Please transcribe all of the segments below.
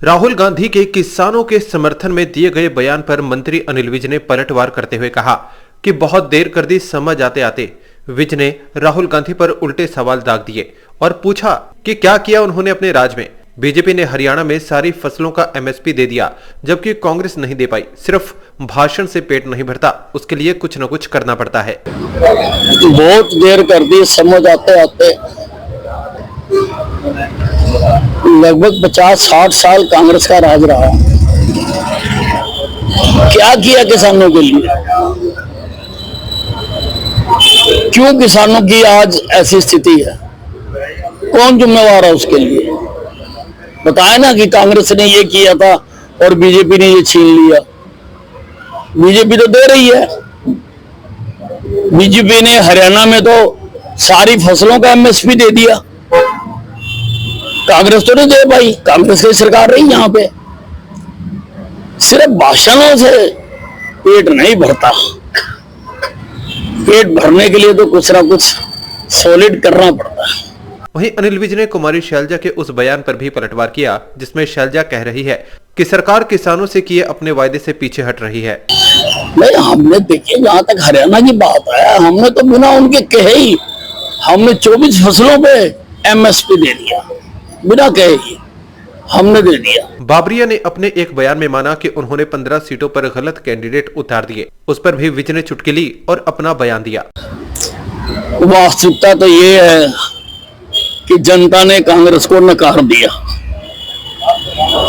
राहुल गांधी के किसानों के समर्थन में दिए गए बयान पर मंत्री अनिल विज ने पलटवार करते हुए कहा कि बहुत देर कर दी समझ आते आते। विज ने राहुल गांधी पर उल्टे सवाल दाग दिए और पूछा कि क्या किया उन्होंने अपने राज में। बीजेपी ने हरियाणा में सारी फसलों का एमएसपी दे दिया, जबकि कांग्रेस नहीं दे पाई। सिर्फ भाषण से पेट नहीं भरता, उसके लिए कुछ न कुछ करना पड़ता है। बहुत देर कर दी समझ आते आते। लगभग 50-60 साल कांग्रेस का राज रहा। क्या किया किसानों के लिए? क्यों किसानों की आज ऐसी स्थिति है? कौन जिम्मेवार है उसके लिए? बताए ना कि कांग्रेस ने ये किया था और बीजेपी ने ये छीन लिया। बीजेपी तो दे रही है। बीजेपी ने हरियाणा में तो सारी फसलों का एमएसपी दे दिया। कांग्रेस तो नहीं दे भाई, कांग्रेस की सरकार रही यहां पे। सिर्फ भाषणों से पेट नहीं भरता। पेट भरने के लिए तो कुछ ना कुछ सॉलिड करना पड़ता है। वहीं अनिल विज ने कुमारी शैलजा के उस बयान पर भी पलटवार किया जिसमें शैलजा कह रही है कि सरकार किसानों से किए अपने वायदे से पीछे हट रही है। नहीं, हमने देखिए जहां तक हरियाणा की बात है, हमने तो बिना उनके कहे ही हमने 24 फसलों पे एमएसपी दे दिया। बिना कहे ही हमने दे दिया। बाबरिया ने अपने एक बयान में माना कि उन्होंने 15 सीटों पर गलत कैंडिडेट उतार दिए। उस पर भी विज ने चुटकी ली और अपना बयान दिया। वास्तविकता तो ये है कि जनता ने कांग्रेस को नकार दिया।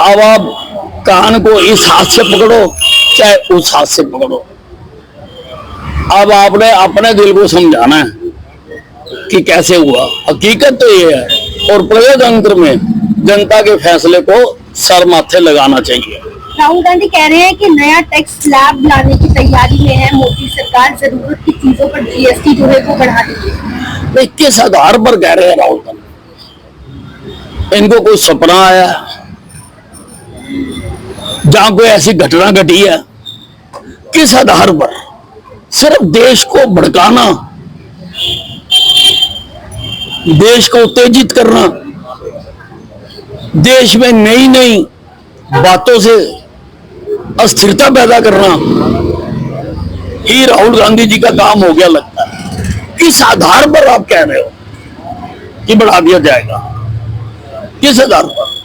अब आप कान को इस हाथ से पकड़ो चाहे उस हाथ से पकड़ो। अब आपने अपने दिल को समझाना है कि कैसे हुआ। हकीकत तो ये है और प्रजातंत्र में जनता के फैसले को सर माथे लगाना चाहिए। राहुल गांधी कह रहे हैं कि नया टैक्स स्लैब लाने की तैयारी में है मोदी सरकार। जरूरत की चीजों पर जीएसटी जो है वो बढ़ा देगी। किस आधार पर कह रहे हैं राहुल गांधी? इनको कोई सपना आया जहां कोई ऐसी घटना घटी है? किस आधार पर? सिर्फ देश को भड़काना, देश को उत्तेजित करना, देश में नई नई बातों से अस्थिरता पैदा करना, ये राहुल गांधी जी का काम हो गया लगता है। किस आधार पर आप कह रहे हो कि बढ़ा दिया जाएगा? किस आधार पर?